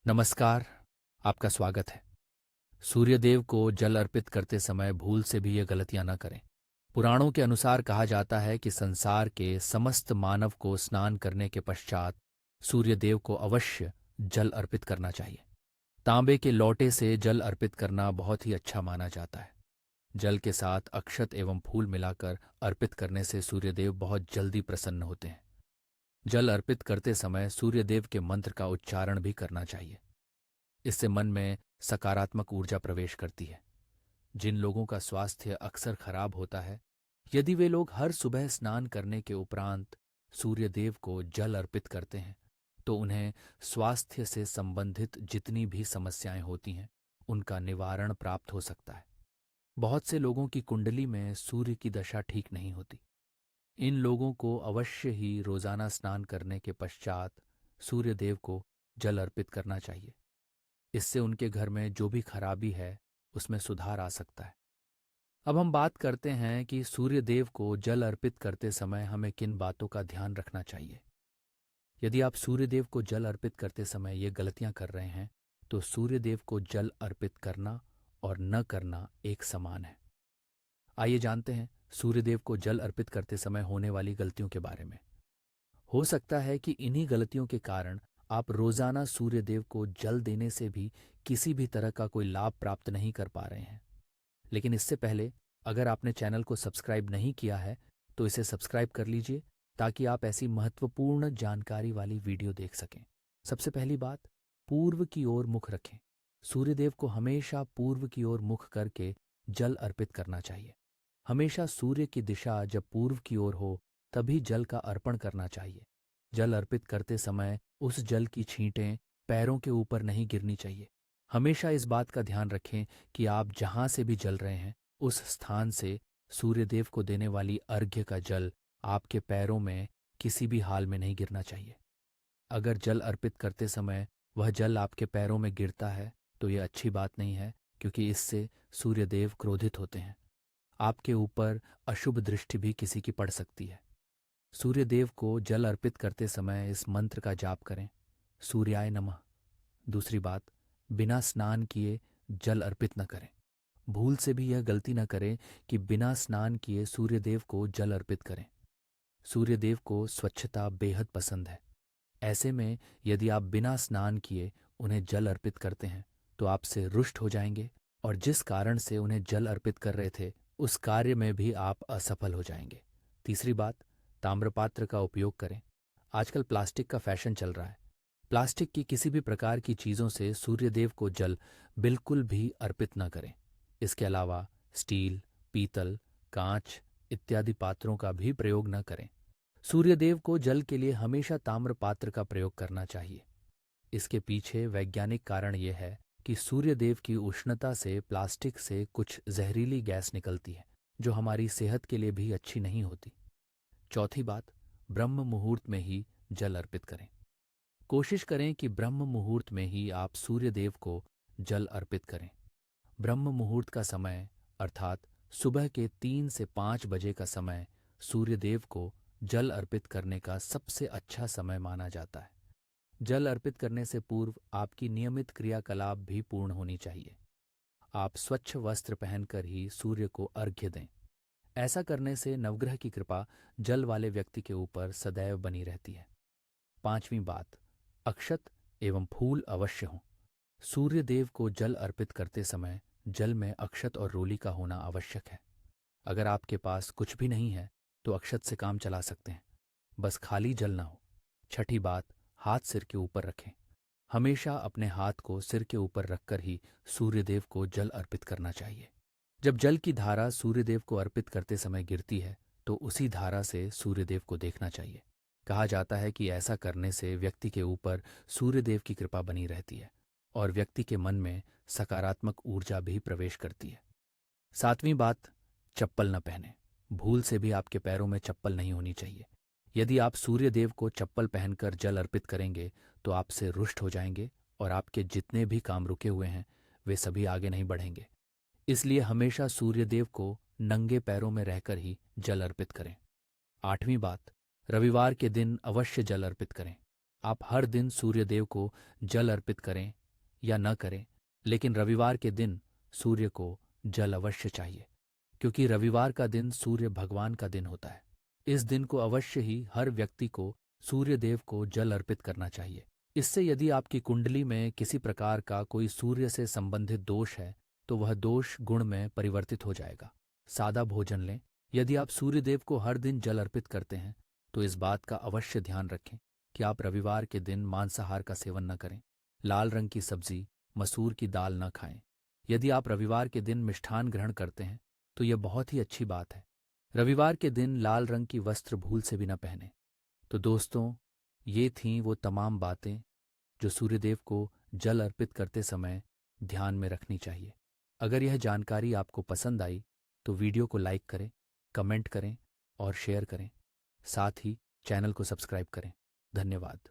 नमस्कार। आपका स्वागत है। सूर्यदेव को जल अर्पित करते समय भूल से भी ये गलतियां न करें। पुराणों के अनुसार कहा जाता है कि संसार के समस्त मानव को स्नान करने के पश्चात सूर्यदेव को अवश्य जल अर्पित करना चाहिए। तांबे के लोटे से जल अर्पित करना बहुत ही अच्छा माना जाता है। जल के साथ अक्षत एवं फूल मिलाकर अर्पित करने से सूर्यदेव बहुत जल्दी प्रसन्न होते हैं। जल अर्पित करते समय सूर्यदेव के मंत्र का उच्चारण भी करना चाहिए। इससे मन में सकारात्मक ऊर्जा प्रवेश करती है। जिन लोगों का स्वास्थ्य अक्सर खराब होता है, यदि वे लोग हर सुबह स्नान करने के उपरांत सूर्यदेव को जल अर्पित करते हैं, तो उन्हें स्वास्थ्य से संबंधित जितनी भी समस्याएं होती हैं, उनका निवारण प्राप्त हो सकता है। बहुत से लोगों की कुंडली में सूर्य की दशा ठीक नहीं होती। इन लोगों को अवश्य ही रोजाना स्नान करने के पश्चात सूर्यदेव को जल अर्पित करना चाहिए। इससे उनके घर में जो भी खराबी है उसमें सुधार आ सकता है। अब हम बात करते हैं कि सूर्यदेव को जल अर्पित करते समय हमें किन बातों का ध्यान रखना चाहिए। यदि आप सूर्यदेव को जल अर्पित करते समय ये गलतियां कर रहे हैं, तो सूर्यदेव को जल अर्पित करना और न करना एक समान है। आइए जानते हैं सूर्यदेव को जल अर्पित करते समय होने वाली गलतियों के बारे में। हो सकता है कि इन्हीं गलतियों के कारण आप रोजाना सूर्यदेव को जल देने से भी किसी भी तरह का कोई लाभ प्राप्त नहीं कर पा रहे हैं। लेकिन इससे पहले अगर आपने चैनल को सब्सक्राइब नहीं किया है, तो इसे सब्सक्राइब कर लीजिए ताकि आप ऐसी महत्वपूर्ण जानकारी वाली वीडियो देख सकें। सबसे पहली बात, पूर्व की ओर मुख रखें। सूर्यदेव को हमेशा पूर्व की ओर मुख करके जल अर्पित करना चाहिए। हमेशा सूर्य की दिशा जब पूर्व की ओर हो, तभी जल का अर्पण करना चाहिए। जल अर्पित करते समय उस जल की छींटें पैरों के ऊपर नहीं गिरनी चाहिए। हमेशा इस बात का ध्यान रखें कि आप जहां से भी जल रहे हैं, उस स्थान से सूर्यदेव को देने वाली अर्घ्य का जल आपके पैरों में किसी भी हाल में नहीं गिरना चाहिए। अगर जल अर्पित करते समय वह जल आपके पैरों में गिरता है, तो यह अच्छी बात नहीं है, क्योंकि इससे सूर्यदेव क्रोधित होते हैं। आपके ऊपर अशुभ दृष्टि भी किसी की पड़ सकती है। सूर्यदेव को जल अर्पित करते समय इस मंत्र का जाप करें, सूर्याय नमः। दूसरी बात, बिना स्नान किए जल अर्पित न करें। भूल से भी यह गलती न करें कि बिना स्नान किए सूर्यदेव को जल अर्पित करें। सूर्यदेव को स्वच्छता बेहद पसंद है। ऐसे में यदि आप बिना स्नान किए उन्हें जल अर्पित करते हैं, तो आपसे रुष्ट हो जाएंगे और जिस कारण से उन्हें जल अर्पित कर रहे थे, उस कार्य में भी आप असफल हो जाएंगे। तीसरी बात, ताम्रपात्र का उपयोग करें। आजकल प्लास्टिक का फैशन चल रहा है। प्लास्टिक की किसी भी प्रकार की चीज़ों से सूर्यदेव को जल बिल्कुल भी अर्पित न करें। इसके अलावा स्टील, पीतल, कांच इत्यादि पात्रों का भी प्रयोग न करें। सूर्यदेव को जल के लिए हमेशा ताम्रपात्र का प्रयोग करना चाहिए। इसके पीछे वैज्ञानिक कारण यह है कि सूर्यदेव की उष्णता से प्लास्टिक से कुछ जहरीली गैस निकलती है, जो हमारी सेहत के लिए भी अच्छी नहीं होती। चौथी बात, ब्रह्म मुहूर्त में ही जल अर्पित करें। कोशिश करें कि ब्रह्म मुहूर्त में ही आप सूर्यदेव को जल अर्पित करें। ब्रह्म मुहूर्त का समय अर्थात सुबह के 3 से 5 बजे का समय सूर्यदेव को जल अर्पित करने का सबसे अच्छा समय माना जाता है। जल अर्पित करने से पूर्व आपकी नियमित क्रियाकलाप भी पूर्ण होनी चाहिए। आप स्वच्छ वस्त्र पहनकर ही सूर्य को अर्घ्य दें। ऐसा करने से नवग्रह की कृपा जल वाले व्यक्ति के ऊपर सदैव बनी रहती है। पांचवी बात, अक्षत एवं फूल अवश्य हों। सूर्यदेव को जल अर्पित करते समय जल में अक्षत और रोली का होना आवश्यक है। अगर आपके पास कुछ भी नहीं है, तो अक्षत से काम चला सकते हैं, बस खाली जल ना हो। छठी बात, हाथ सिर के ऊपर रखें। हमेशा अपने हाथ को सिर के ऊपर रखकर ही सूर्यदेव को जल अर्पित करना चाहिए। जब जल की धारा सूर्यदेव को अर्पित करते समय गिरती है, तो उसी धारा से सूर्यदेव को देखना चाहिए। कहा जाता है कि ऐसा करने से व्यक्ति के ऊपर सूर्यदेव की कृपा बनी रहती है और व्यक्ति के मन में सकारात्मक ऊर्जा भी प्रवेश करती है। सातवीं बात, चप्पल न पहने। भूल से भी आपके पैरों में चप्पल नहीं होनी चाहिए। यदि आप सूर्यदेव को चप्पल पहनकर जल अर्पित करेंगे, तो आपसे रुष्ट हो जाएंगे और आपके जितने भी काम रुके हुए हैं, वे सभी आगे नहीं बढ़ेंगे। इसलिए हमेशा सूर्यदेव को नंगे पैरों में रहकर ही जल अर्पित करें। आठवीं बात, रविवार के दिन अवश्य जल अर्पित करें। आप हर दिन सूर्यदेव को जल अर्पित करें या न करें, लेकिन रविवार के दिन सूर्य को जल अवश्य चाहिए, क्योंकि रविवार का दिन सूर्य भगवान का दिन होता है। इस दिन को अवश्य ही हर व्यक्ति को सूर्यदेव को जल अर्पित करना चाहिए। इससे यदि आपकी कुंडली में किसी प्रकार का कोई सूर्य से संबंधित दोष है तो वह दोष गुण में परिवर्तित हो जाएगा। सादा भोजन लें। यदि आप सूर्यदेव को हर दिन जल अर्पित करते हैं तो इस बात का अवश्य ध्यान रखें कि आप रविवार के दिन मांसाहार का सेवन न करें, लाल रंग की सब्जी, मसूर की दाल न खाएं। यदि आप रविवार के दिन मिष्ठान ग्रहण करते हैं तो यह बहुत ही अच्छी बात है। रविवार के दिन लाल रंग की वस्त्र भूल से भी न पहने। तो दोस्तों, ये थीं वो तमाम बातें जो सूर्यदेव को जल अर्पित करते समय ध्यान में रखनी चाहिए। अगर यह जानकारी आपको पसंद आई तो वीडियो को लाइक करें, कमेंट करें और शेयर करें। साथ ही चैनल को सब्सक्राइब करें। धन्यवाद।